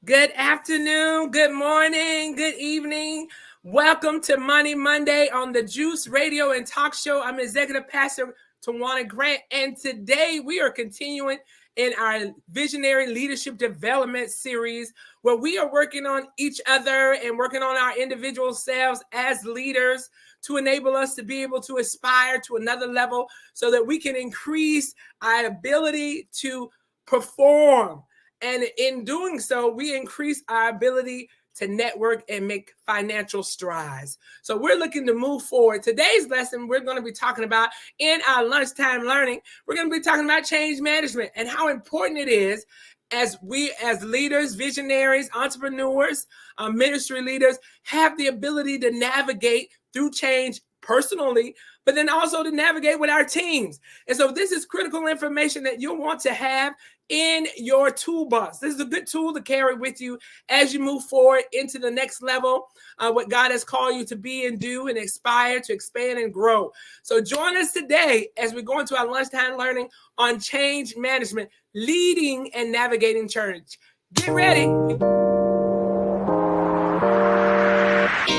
Good afternoon, good morning, good evening. Welcome to Money Monday on the Juice Radio and Talk Show. I'm Executive Pastor Tawana Grant, and today we are continuing in our Visionary Leadership Development Series where we are working on each other and working on our individual selves as leaders to enable us to be able to aspire to another level so that we can increase our ability to perform. And in doing so, we increase our ability to network and make financial strides. So we're looking to move forward. Today's lesson, we're going to be talking about in our lunchtime learning, we're going to be talking about change management and how important it is as we as leaders, visionaries, entrepreneurs, ministry leaders have the ability to navigate through change personally, but then also to navigate with our teams. And so this is critical information that you'll want to have in your toolbox. This is a good tool to carry with you as you move forward into the next level, what God has called you to be and do and aspire to expand and grow. So join us today as we go into our lunchtime learning on change management, leading and navigating change. Get ready.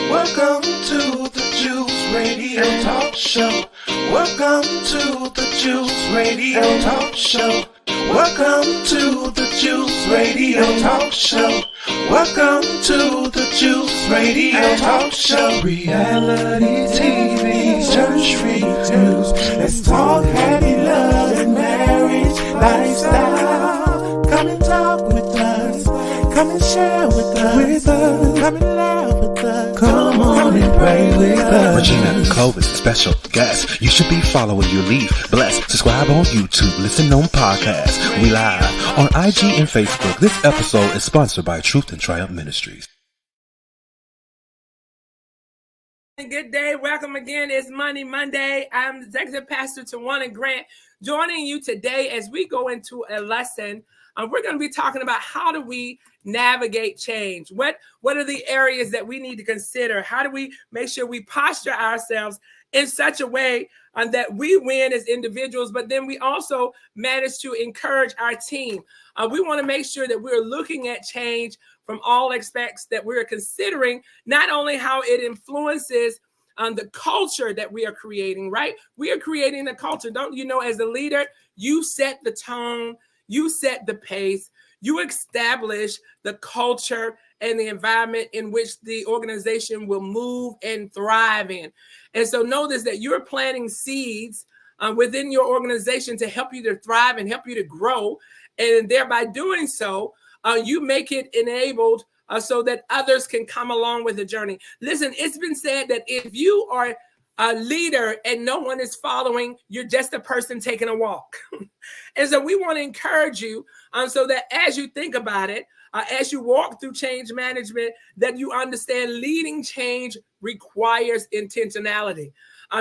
Welcome to the Juice Radio Talk Show. Welcome to the Juice Radio Talk Show. Welcome to the Juice Radio Talk Show. Welcome to the Juice Radio Talk Show. Reality TV, church reviews. Let's talk happy love and marriage lifestyle. Come and talk with us. Come and share with us. Come and laugh with us. Come on and pray with us. Regina Clovis, special guest. You should be following your lead. Bless. Subscribe on YouTube. Listen on podcasts. We live on IG and Facebook. This episode is sponsored by Truth and Triumph Ministries. Good day. Welcome again. It's Money Monday. I'm Executive Pastor Tawana Grant, joining you today as we go into a lesson. We're going to be talking about how do we navigate change? What are the areas that we need to consider? How do we make sure we posture ourselves in such a way that we win as individuals, but then we also manage to encourage our team? We want to make sure that we're looking at change from all aspects, that we're considering not only how it influences the culture that we are creating, right? We are creating the culture. Don't you know, as a leader, you set the tone, you set the pace, you establish the culture and the environment in which the organization will move and thrive in. And so know this, that you're planting seeds within your organization to help you to thrive and help you to grow. And thereby doing so, you make it enabled so that others can come along with the journey. Listen, it's been said that if you are a leader and no one is following, you're just a person taking a walk. And so we want to encourage you so that as you think about it, as you walk through change management, that you understand leading change requires intentionality.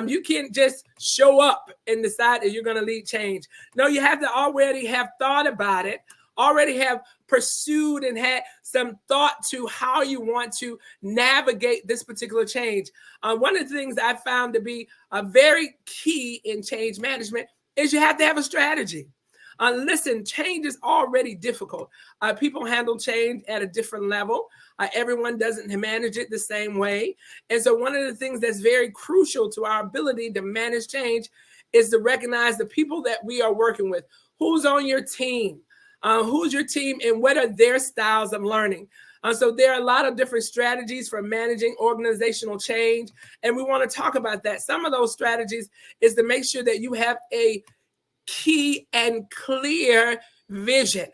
You can't just show up and decide that you're going to lead change. No, you have to already have thought about it, already have pursued and had some thought to how you want to navigate this particular change. One of the things I found to be very key in change management is you have to have a strategy. Listen, change is already difficult. People handle change at a different level. Everyone doesn't manage it the same way. And so one of the things that's very crucial to our ability to manage change is to recognize the people that we are working with. Who's on your team? Who's your team and what are their styles of learning? So there are a lot of different strategies for managing organizational change, and we want to talk about that. Some of those strategies is to make sure that you have a key and clear vision.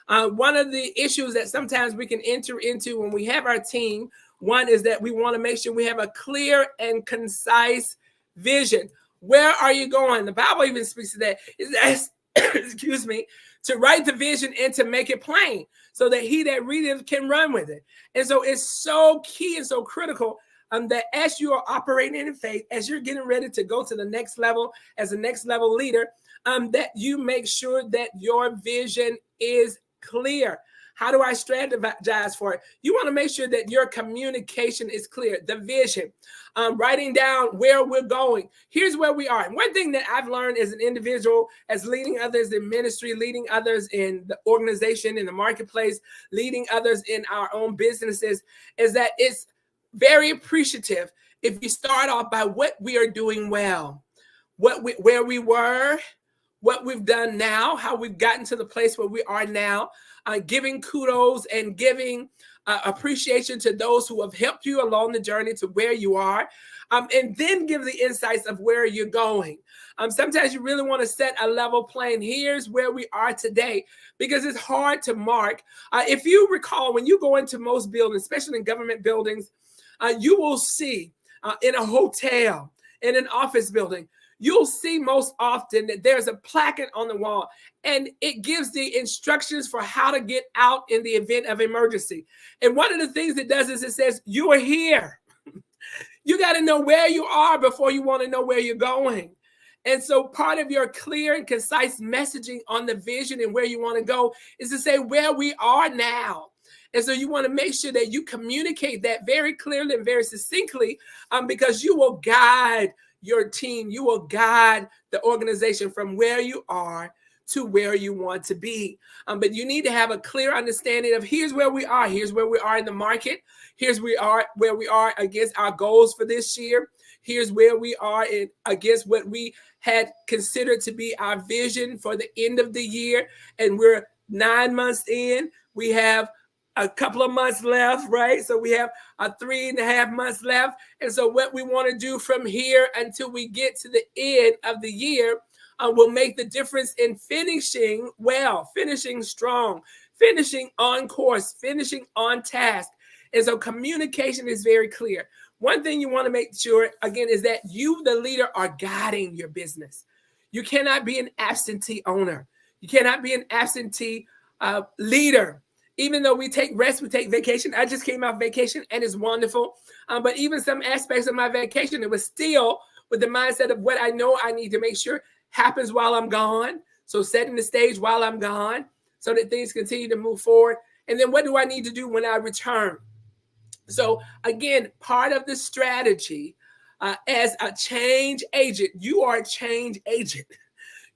One of the issues that sometimes we can enter into when we have our team, one is that we want to make sure we have a clear and concise vision. Where are you going? The Bible even speaks to that. Excuse me, to write the vision and to make it plain so that he that readeth can run with it. And so it's so key and so critical that as you are operating in faith, as you're getting ready to go to the next level as a next level leader, that you make sure that your vision is clear. How do I strategize for it? You want to make sure that your communication is clear, the vision, writing down where we're going. Here's where we are. And one thing that I've learned as an individual, as leading others in ministry, leading others in the organization, in the marketplace, leading others in our own businesses, is that it's very appreciative if you start off by what we are doing well, where we were, what we've done now, how we've gotten to the place where we are now, giving kudos and giving appreciation to those who have helped you along the journey to where you are, and then give the insights of where you're going. Sometimes you really want to set a level plane. Here's where we are today, because it's hard to mark. If you recall, when you go into most buildings, especially in government buildings, you will see in a hotel, in an office building, you'll see most often that there's a placard on the wall, and it gives the instructions for how to get out in the event of emergency. And one of the things it does is it says, you are here. You got to know where you are before you want to know where you're going. And so part of your clear and concise messaging on the vision and where you want to go is to say where we are now. And so you want to make sure that you communicate that very clearly and very succinctly, because you will guide your team, you will guide the organization from where you are to where you want to be. But you need to have a clear understanding of here's where we are. Here's where we are in the market. Here's where we are against our goals for this year. Here's where we are against what we had considered to be our vision for the end of the year. And we're 9 months in. We have a couple of months left, right? So we have 3.5 months left. And so what we want to do from here until we get to the end of the year will make the difference in finishing well, finishing strong, finishing on course, finishing on task. And so communication is very clear. One thing you want to make sure, again, is that you, the leader, are guiding your business. You cannot be an absentee owner. You cannot be an absentee leader. Even though we take rest, we take vacation. I just came off vacation and it's wonderful. But even some aspects of my vacation, it was still with the mindset of what I know I need to make sure happens while I'm gone. So setting the stage while I'm gone so that things continue to move forward. And then what do I need to do when I return? So again, part of the strategy as a change agent, you are a change agent.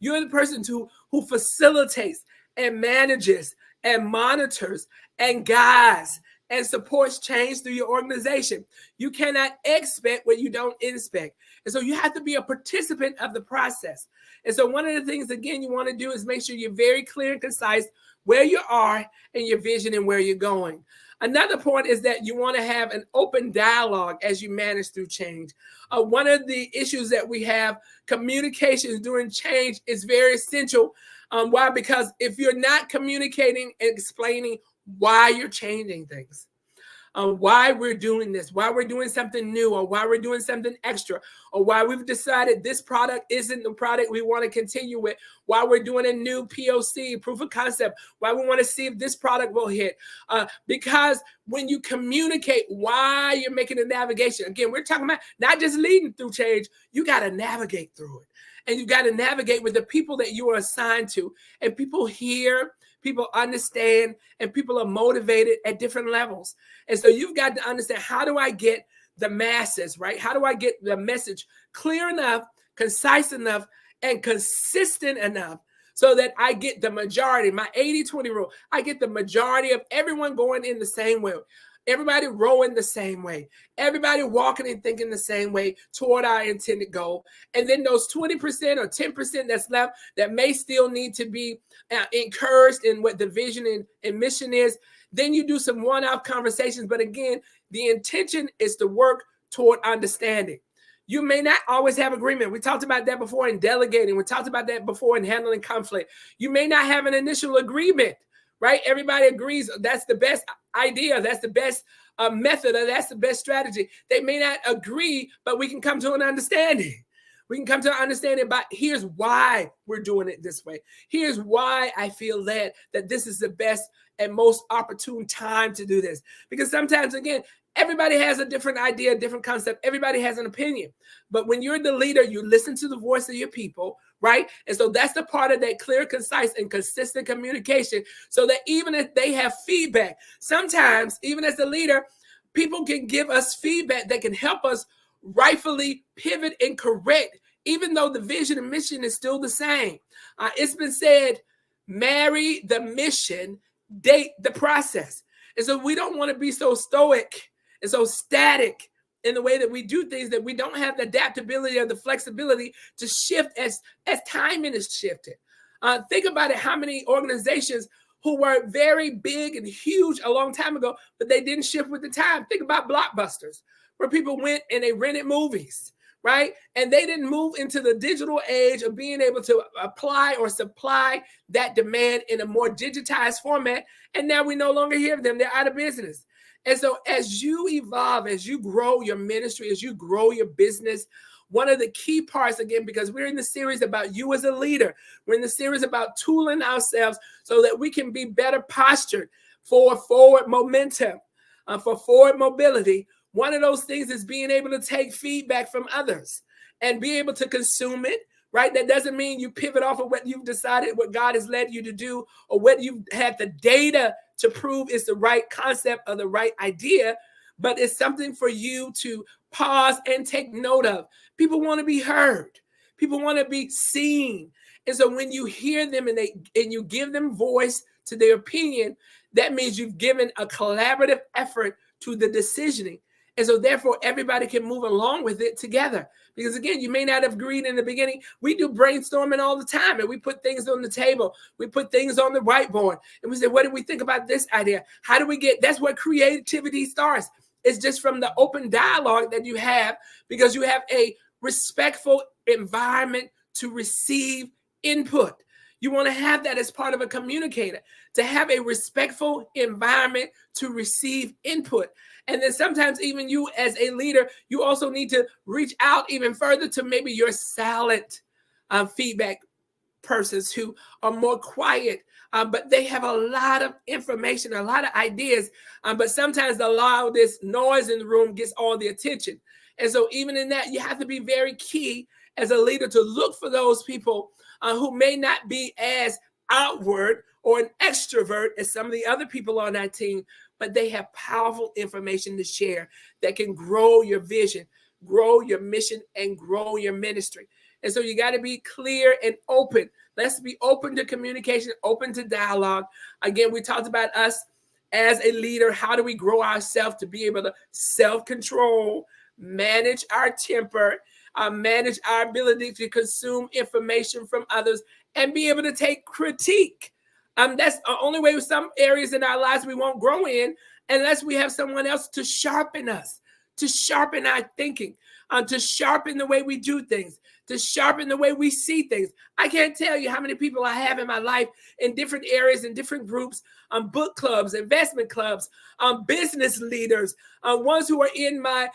You're the person who facilitates and manages and monitors and guides and supports change through your organization. You cannot expect what you don't inspect. And so you have to be a participant of the process. And so one of the things, again, you want to do is make sure you're very clear and concise where you are and your vision and where you're going. Another point is that you want to have an open dialogue as you manage through change. One of the issues that we have, communications during change, is very essential. Why? Because if you're not communicating and explaining why you're changing things, why we're doing this, why we're doing something new, or why we're doing something extra, or why we've decided this product isn't the product we want to continue with, why we're doing a new POC, proof of concept, why we want to see if this product will hit. Because when you communicate why you're making a navigation, again, we're talking about not just leading through change, you got to navigate through it. And you got to navigate with the people that you are assigned to. And people hear, people understand, and people are motivated at different levels. And so you've got to understand, how do I get the masses, right? How do I get the message clear enough, concise enough, and consistent enough so that I get the majority, my 80-20 rule, I get the majority of everyone going in the same way. Everybody rowing the same way. Everybody walking and thinking the same way toward our intended goal. And then those 20% or 10% that's left that may still need to be encouraged in what the vision and mission is, then you do some one-off conversations. But again, the intention is to work toward understanding. You may not always have agreement. We talked about that before in delegating. We talked about that before in handling conflict. You may not have an initial agreement, right? Everybody agrees that's the best idea, that's the best method, or that's the best strategy. They may not agree, but we can come to an understanding. We can come to an understanding about here's why we're doing it this way. Here's why I feel that this is the best and most opportune time to do this. Because sometimes, again, everybody has a different idea, a different concept. Everybody has an opinion. But when you're the leader, you listen to the voice of your people, right? And so that's the part of that clear, concise, and consistent communication, so that even if they have feedback, sometimes even as a leader, people can give us feedback that can help us rightfully pivot and correct, even though the vision and mission is still the same. It's been said, marry the mission, date the process. And so we don't want to be so stoic and so static in the way that we do things, that we don't have the adaptability or the flexibility to shift as timing is shifted. Think about it, how many organizations who were very big and huge a long time ago, but they didn't shift with the time. Think about Blockbusters, where people went and they rented movies, right? And they didn't move into the digital age of being able to apply or supply that demand in a more digitized format. And now we no longer hear them. They're out of business. And so as you evolve, as you grow your ministry, as you grow your business, one of the key parts, again, because we're in the series about you as a leader, we're in the series about tooling ourselves so that we can be better postured for forward momentum, for forward mobility. One of those things is being able to take feedback from others and be able to consume it, right? That doesn't mean you pivot off of what you've decided, what God has led you to do, or what you've had the data to prove is the right concept or the right idea, but it's something for you to pause and take note of. People want to be heard. People want to be seen. And so when you hear them and you give them voice to their opinion, that means you've given a collaborative effort to the decisioning. And so therefore, everybody can move along with it together. Because again, you may not have agreed in the beginning. We do brainstorming all the time, and we put things on the table. We put things on the whiteboard, and we say, what do we think about this idea? How do we get, that's where creativity starts. It's just from the open dialogue that you have, because you have a respectful environment to receive input. You want to have that as part of a communicator, to have a respectful environment to receive input. And then sometimes even you as a leader, you also need to reach out even further to maybe your silent feedback persons who are more quiet, but they have a lot of information, a lot of ideas, but sometimes the loudest noise in the room gets all the attention. And so even in that, you have to be very key as a leader to look for those people who may not be as outward or an extrovert as some of the other people on that team, but they have powerful information to share that can grow your vision, grow your mission, and grow your ministry. And so you got to be clear and open. Let's be open to communication, open to dialogue. Again, we talked about us as a leader. How do we grow ourselves to be able to self-control, manage our temper, manage our ability to consume information from others, and be able to take critique. That's the only way with some areas in our lives we won't grow in unless we have someone else to sharpen us, to sharpen our thinking, to sharpen the way we do things, to sharpen the way we see things. I can't tell you how many people I have in my life in different areas, in different groups, book clubs, investment clubs, business leaders, ones who are in my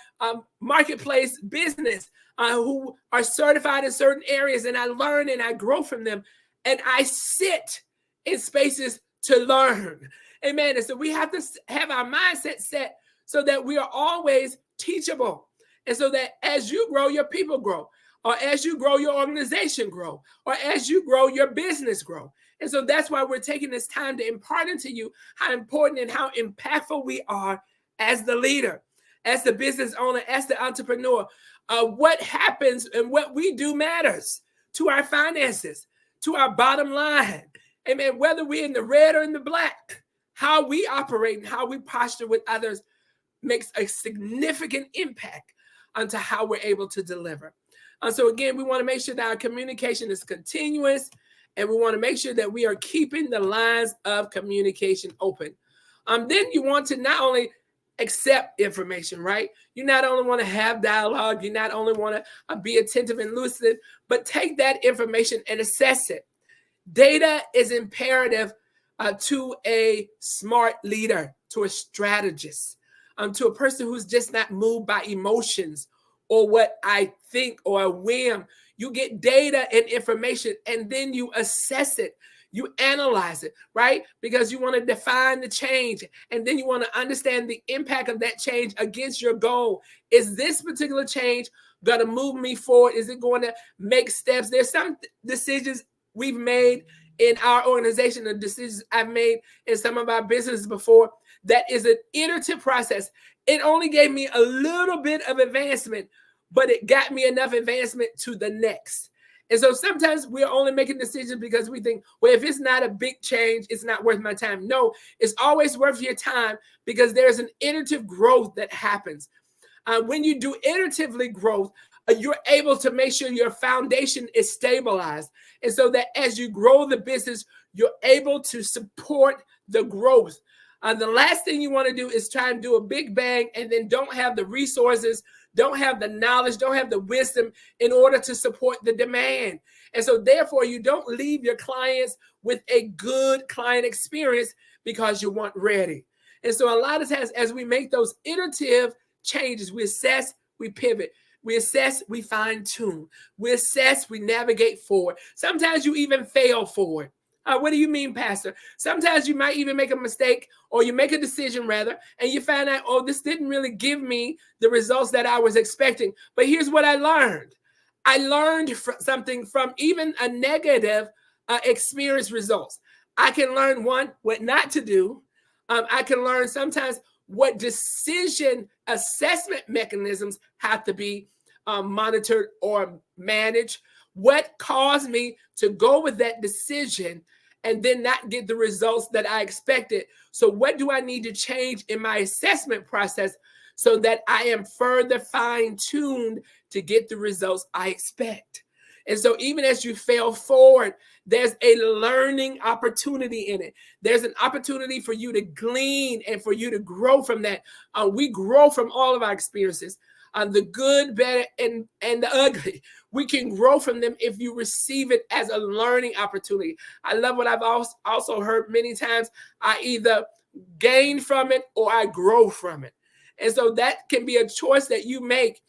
marketplace business, who are certified in certain areas, and I learn and I grow from them, and I sit in spaces to learn. Amen. And so we have to have our mindset set so that we are always teachable. And so that as you grow, your people grow, or as you grow, your organization grow, or as you grow, your business grow. And so that's why we're taking this time to impart into you how important and how impactful we are as the leader, as the business owner, as the entrepreneur. What happens and what we do matters to our finances, to our bottom line. Amen. Whether we're in the red or in the black, how we operate and how we posture with others makes a significant impact onto how we're able to deliver. So again, we want to make sure that our communication is continuous, and we want to make sure that we are keeping the lines of communication open. Then you want to not only accept information, right? You not only want to have dialogue, you not only want to be attentive and lucid, but take that information and assess it. Data is imperative to a smart leader, to a strategist, to a person who's just not moved by emotions or what I think or a whim. You get data and information, and then you assess it. You analyze it, right? Because you want to define the change, and then you want to understand the impact of that change against your goal. Is this particular change going to move me forward? Is it going to make steps? There's some decisions we've made in our organization, the decisions I've made in some of our businesses before, that is an iterative process. It only gave me a little bit of advancement, but it got me enough advancement to the next. And so sometimes we're only making decisions because we think, well, if it's not a big change, it's not worth my time. No, it's always worth your time because there's an iterative growth that happens. When you do iteratively growth, you're able to make sure your foundation is stabilized. And so that as you grow the business, you're able to support the growth. The last thing you want to do is try and do a big bang and then don't have the resources, don't have the knowledge, don't have the wisdom in order to support the demand. And so therefore, you don't leave your clients with a good client experience because you weren't ready. And so a lot of times as we make those iterative changes, we assess, we pivot. We assess, we fine tune. We assess, we navigate forward. Sometimes you even fail forward. What do you mean, Pastor? Sometimes you might even make a mistake, or you make a decision rather, and you find out, oh, this didn't really give me the results that I was expecting. But here's what I learned. I learned something from even a negative experience results. I can learn, one, what not to do. I can learn sometimes what decision assessment mechanisms have to be monitored or managed. What caused me to go with that decision and then not get the results that I expected? So what do I need to change in my assessment process so that I am further fine-tuned to get the results I expect? And so even as you fail forward, there's a learning opportunity in it. There's an opportunity for you to glean and for you to grow from that. We grow from all of our experiences, the good, better, and the ugly. We can grow from them if you receive it as a learning opportunity. I love what I've also heard many times. I either gain from it or I grow from it. And so that can be a choice that you make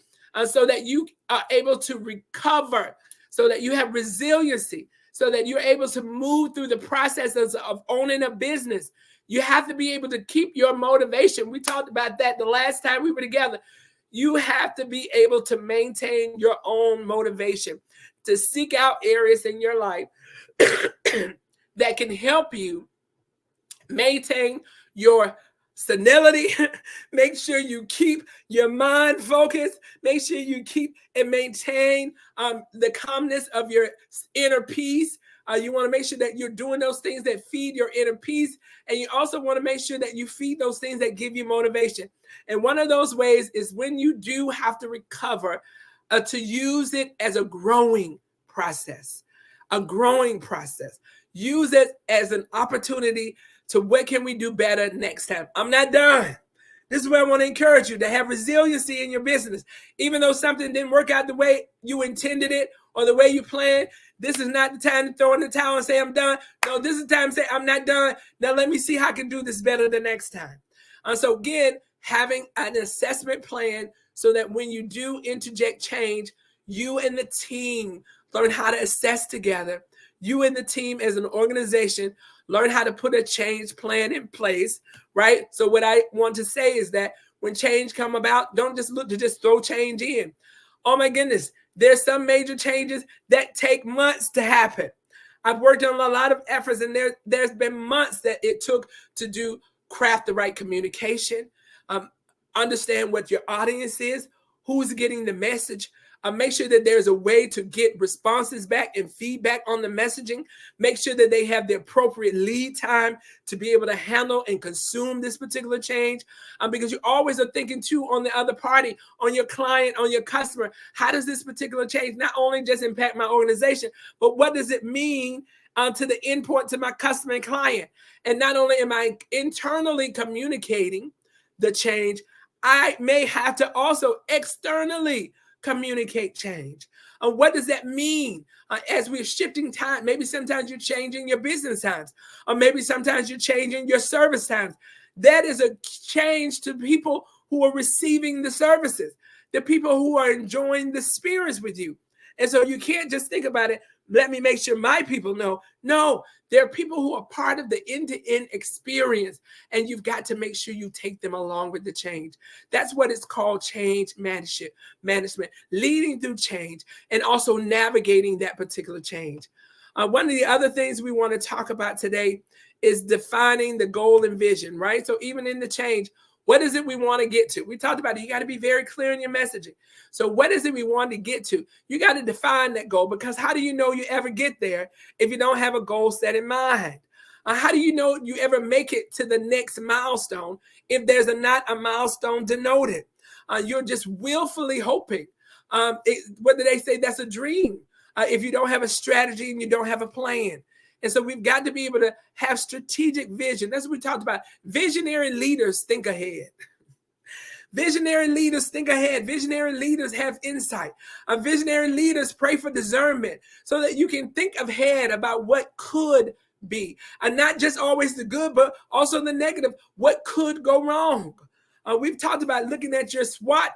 so that you are able to recover, so that you have resiliency, so that you're able to move through the processes of owning a business. You have to be able to keep your motivation. We talked about that the last time we were together. You have to be able to maintain your own motivation, to seek out areas in your life that can help you maintain your senility. Make sure you keep your mind focused. Make sure you keep and maintain the calmness of your inner peace. You want to make sure that you're doing those things that feed your inner peace. And you also want to make sure that you feed those things that give you motivation. And one of those ways is when you do have to recover, to use it as a growing process, Use it as an opportunity to what can we do better next time? I'm not done. This is where I want to encourage you to have resiliency in your business. Even though something didn't work out the way you intended it or the way you planned, this is not the time to throw in the towel and say, I'm done. No, this is the time to say, I'm not done. Now let me see how I can do this better the next time. So again, having an assessment plan so that when you do interject change, you and the team learn how to assess together. You and the team as an organization learn how to put a change plan in place, right? So what I want to say is that when change come about, don't just look to just throw change in. Oh my goodness, there's some major changes that take months to happen. I've worked on a lot of efforts, and there's been months that it took to craft the right communication, understand what your audience is, who's getting the message, make sure that there's a way to get responses back and feedback on the messaging. Make sure that they have the appropriate lead time to be able to handle and consume this particular change. Because you always are thinking too on the other party, on your client, on your customer. How does this particular change not only just impact my organization, but what does it mean to the import to my customer and client? And not only am I internally communicating the change, I may have to also externally communicate change. What does that mean as we're shifting time? Maybe sometimes you're changing your business times, or maybe sometimes you're changing your service times. That is a change to people who are receiving the services, the people who are enjoying the spirits with you. And so you can't just think about it, let me make sure my people know. No, there are people who are part of the end-to-end experience, and you've got to make sure you take them along with the change. That's what it's called, change management, leading through change and also navigating that particular change. One of the other things we want to talk about today is defining the goal and vision, right? So even in the change, what is it we want to get to? We talked about it. You got to be very clear in your messaging. So what is it we want to get to? You got to define that goal, because how do you know you ever get there if you don't have a goal set in mind? How do you know you ever make it to the next milestone if there's not a milestone denoted? You're just willfully hoping. What do they say? That's a dream. If you don't have a strategy and you don't have a plan. And so we've got to be able to have strategic vision. That's what we talked about. Visionary leaders think ahead. Visionary leaders think ahead. Visionary leaders have insight. Visionary leaders pray for discernment so that you can think ahead about what could be. And not just always the good, but also the negative. What could go wrong? We've talked about looking at your SWOT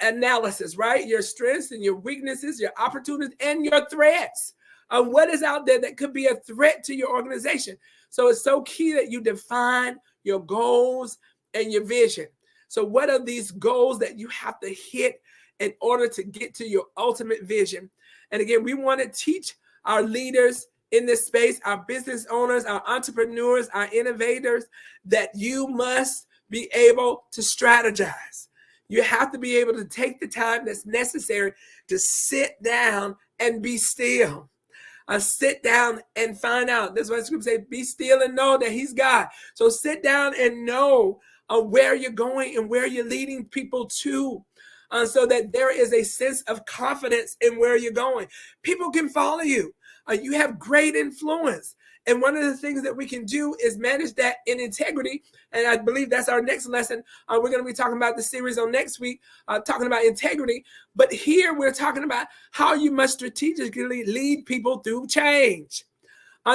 analysis, right? Your strengths and your weaknesses, your opportunities, and your threats. What is out there that could be a threat to your organization? So it's so key that you define your goals and your vision. So what are these goals that you have to hit in order to get to your ultimate vision? And again, we want to teach our leaders in this space, our business owners, our entrepreneurs, our innovators, that you must be able to strategize. You have to be able to take the time that's necessary to sit down and be still. Sit down and find out. That's why the scripture says, be still and know that he's God. So sit down and know where you're going and where you're leading people to, so that there is a sense of confidence in where you're going. People can follow you. You have great influence. And one of the things that we can do is manage that in integrity. And I believe that's our next lesson. We're going to be talking about the series on next week, talking about integrity. But here we're talking about how you must strategically lead people through change.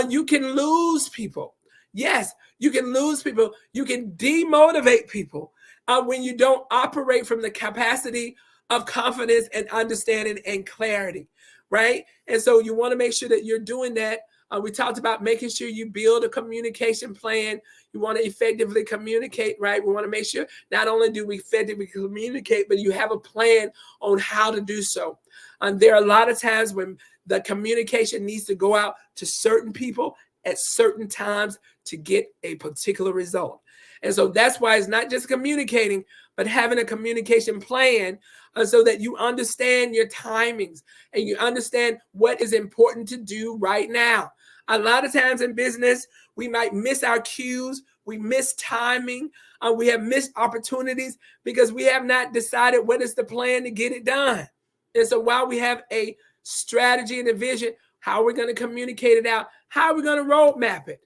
You can lose people. Yes, you can lose people. You can demotivate people when you don't operate from the capacity of confidence and understanding and clarity, right? And so you want to make sure that you're doing that. We talked about making sure you build a communication plan. You want to effectively communicate, right? We want to make sure not only do we effectively communicate, but you have a plan on how to do so. There are a lot of times when the communication needs to go out to certain people at certain times to get a particular result. And so that's why it's not just communicating, but having a communication plan so that you understand your timings and you understand what is important to do right now. A lot of times in business, we might miss our cues. We miss timing. We have missed opportunities because we have not decided what is the plan to get it done. And so while we have a strategy and a vision, how we're going to communicate it out, how we're going to roadmap it.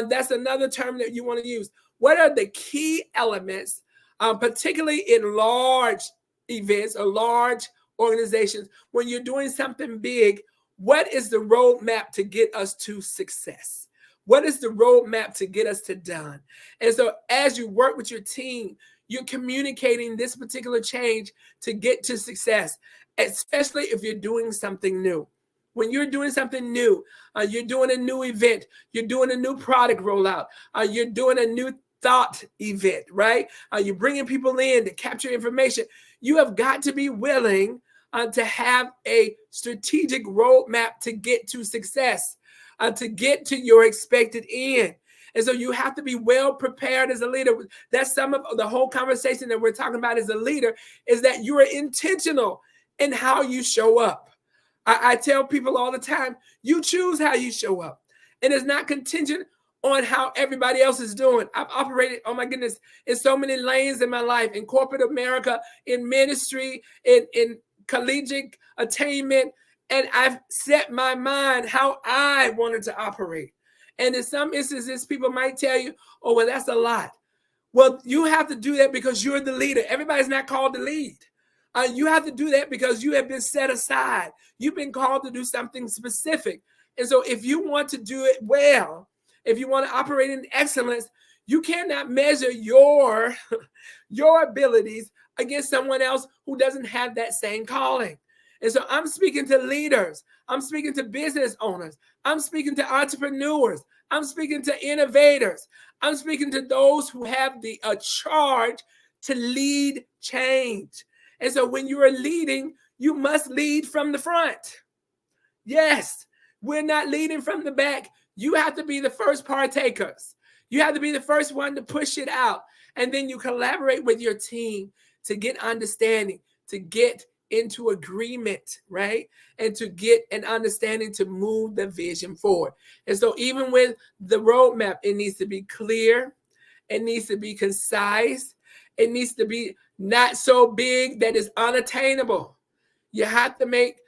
That's another term that you want to use. What are the key elements, particularly in large events or large organizations, when you're doing something big? What is the roadmap to get us to success? What is the roadmap to get us to done? And so as you work with your team, you're communicating this particular change to get to success, especially if you're doing something new. When you're doing something new, you're doing a new event, you're doing a new product rollout, you're doing a new thought event, right? You're bringing people in to capture information. You have got to be willing to have a strategic roadmap to get to success, to get to your expected end. And so you have to be well prepared as a leader. That's some of the whole conversation that we're talking about as a leader, is that you are intentional in how you show up. I tell people all the time, you choose how you show up. And it's not contingent on how everybody else is doing. I've operated, oh my goodness, in so many lanes in my life, in corporate America, in ministry, in collegiate attainment, and I've set my mind how I wanted to operate. And in some instances, people might tell you, oh, well, that's a lot. Well, you have to do that because you're the leader. Everybody's not called to lead. You have to do that because you have been set aside. You've been called to do something specific. And so if you want to do it well, if you want to operate in excellence, you cannot measure your abilities against someone else who doesn't have that same calling. And so I'm speaking to leaders. I'm speaking to business owners. I'm speaking to entrepreneurs. I'm speaking to innovators. I'm speaking to those who have the charge to lead change. And so when you are leading, you must lead from the front. Yes, we're not leading from the back. You have to be the first partakers. You have to be the first one to push it out. And then you collaborate with your team to get understanding, to get into agreement, right? And to get an understanding to move the vision forward. And so even with the roadmap, it needs to be clear. It needs to be concise. It needs to be not so big that it's unattainable. You have to make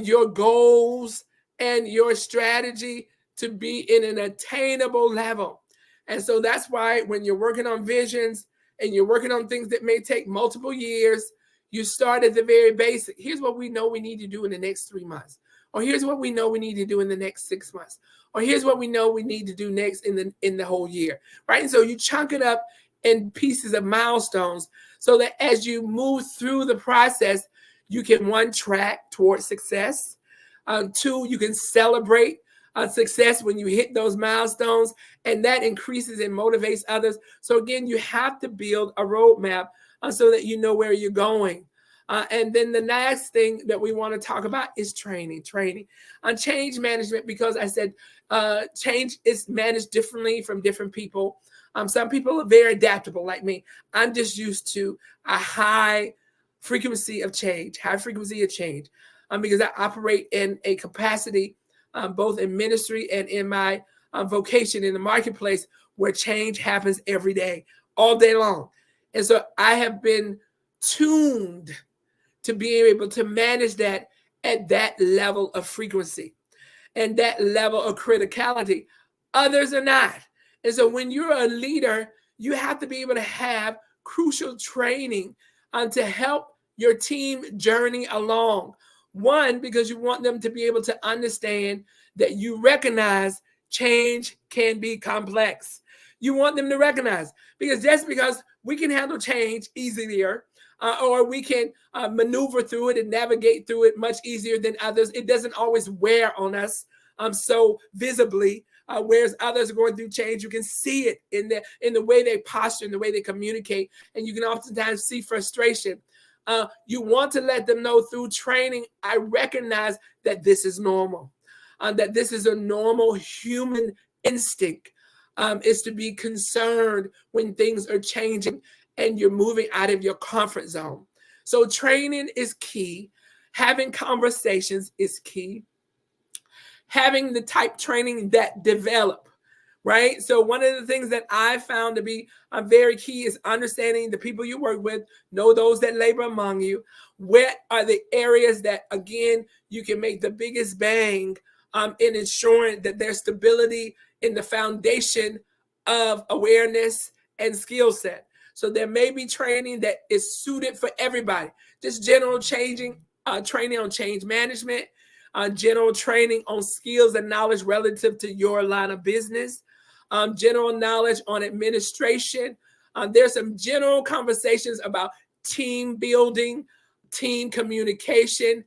your goals and your strategy to be in an attainable level. And so that's why when you're working on visions and you're working on things that may take multiple years, you start at the very basic. Here's what we know we need to do in the next 3 months. Or here's what we know we need to do in the next 6 months. Or here's what we know we need to do next in the whole year, right? And so you chunk it up in pieces of milestones so that as you move through the process, you can, 1, track towards success. 2, you can celebrate success when you hit those milestones, and that increases and motivates others. So again, you have to build a roadmap so that you know where you're going. And then the next thing that we want to talk about is training on change management, because I said change is managed differently from different people. Some people are very adaptable like me. I'm just used to a high frequency of change, because I operate in a capacity both in ministry and in my vocation in the marketplace where change happens every day, all day long. And so I have been tuned to be able to manage that at that level of frequency and that level of criticality. Others are not. And so when you're a leader, you have to be able to have crucial training to help your team journey along. 1, because you want them to be able to understand that you recognize change can be complex. You want them to recognize, because just because we can handle change easier, or we can maneuver through it and navigate through it much easier than others, it doesn't always wear on us so visibly. Whereas others are going through change, you can see it in the way they posture, in the way they communicate, and you can oftentimes see frustration. You want to let them know through training, I recognize that this is normal, that this is a normal human instinct, is to be concerned when things are changing and you're moving out of your comfort zone. So training is key. Having conversations is key. Having the type training that develop, right? So one of the things that I found to be very key is understanding the people you work with, know those that labor among you. What are the areas that, again, you can make the biggest bang in ensuring that there's stability in the foundation of awareness and skill set. So there may be training that is suited for everybody. Just general training on change management, general training on skills and knowledge relative to your line of business, general knowledge on administration. There's some general conversations about team building, team communication,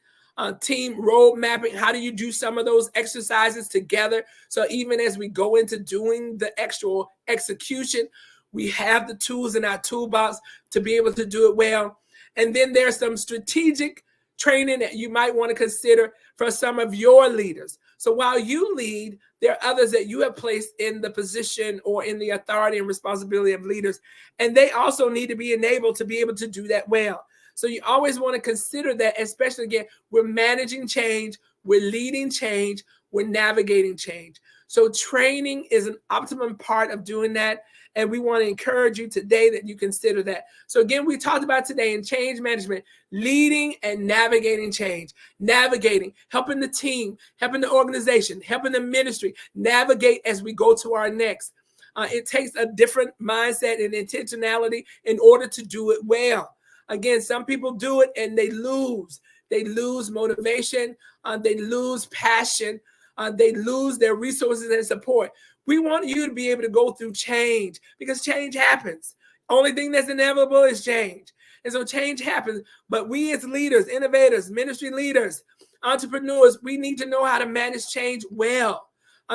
team road mapping. How do you do some of those exercises together? So even as we go into doing the actual execution, we have the tools in our toolbox to be able to do it well. And then there's some strategic training that you might want to consider for some of your leaders. So while you lead, there are others that you have placed in the position or in the authority and responsibility of leaders, and they also need to be enabled to be able to do that well. So you always want to consider that, especially, again, we're managing change, we're leading change, we're navigating change. So training is an optimum part of doing that. And we want to encourage you today that you consider that. So again, we talked about today in change management, leading and navigating change, helping the team, helping the organization, helping the ministry navigate as we go to our next. It takes a different mindset and intentionality in order to do it well. Again, some people do it and they lose. They lose motivation. They lose passion. They lose their resources and support. We want you to be able to go through change because change happens. Only thing that's inevitable is change. And so change happens. But we as leaders, innovators, ministry leaders, entrepreneurs, we need to know how to manage change well,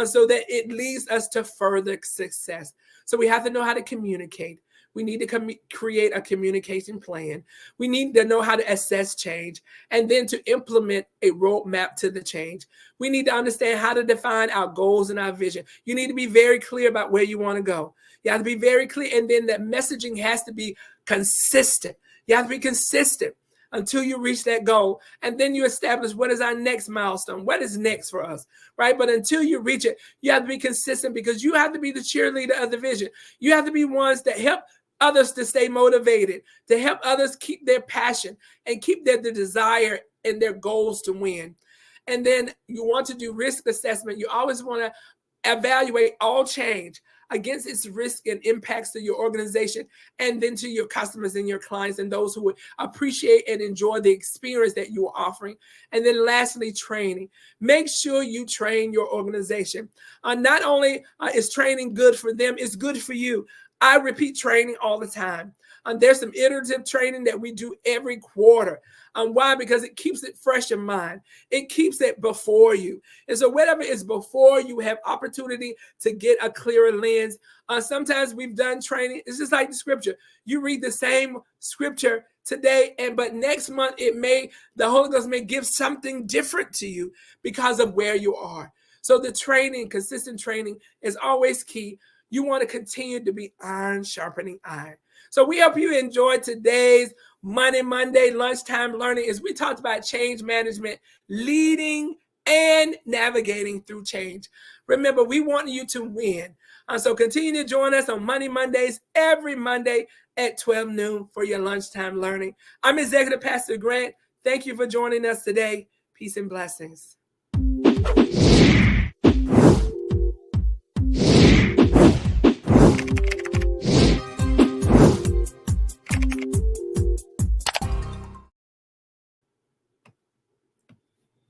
so that it leads us to further success. So we have to know how to communicate. We need to create a communication plan. We need to know how to assess change and then to implement a roadmap to the change. We need to understand how to define our goals and our vision. You need to be very clear about where you want to go. You have to be very clear. And then that messaging has to be consistent. You have to be consistent until you reach that goal. And then you establish what is our next milestone, what is next for us, right? But until you reach it, you have to be consistent because you have to be the cheerleader of the vision. You have to be ones that help others to stay motivated, to help others keep their passion and keep their desire and their goals to win. And then you want to do risk assessment. You always want to evaluate all change against its risk and impacts to your organization and then to your customers and your clients and those who would appreciate and enjoy the experience that you are offering. And then lastly, training. Make sure you train your organization. Not only is training good for them, it's good for you. I repeat training all the time. There's some iterative training that we do every quarter. Why? Because it keeps it fresh in mind. It keeps it before you. And so whatever is before you have opportunity to get a clearer lens. Sometimes we've done training. It's just like the scripture. You read the same scripture today, but next month the Holy Ghost may give something different to you because of where you are. So the training, consistent training is always key. You want to continue to be iron sharpening iron. So we hope you enjoyed today's Money Monday lunchtime learning as we talked about change management, leading and navigating through change. Remember, we want you to win. So continue to join us on Money Mondays every Monday at 12 noon for your lunchtime learning. I'm Executive Pastor Grant. Thank you for joining us today. Peace and blessings.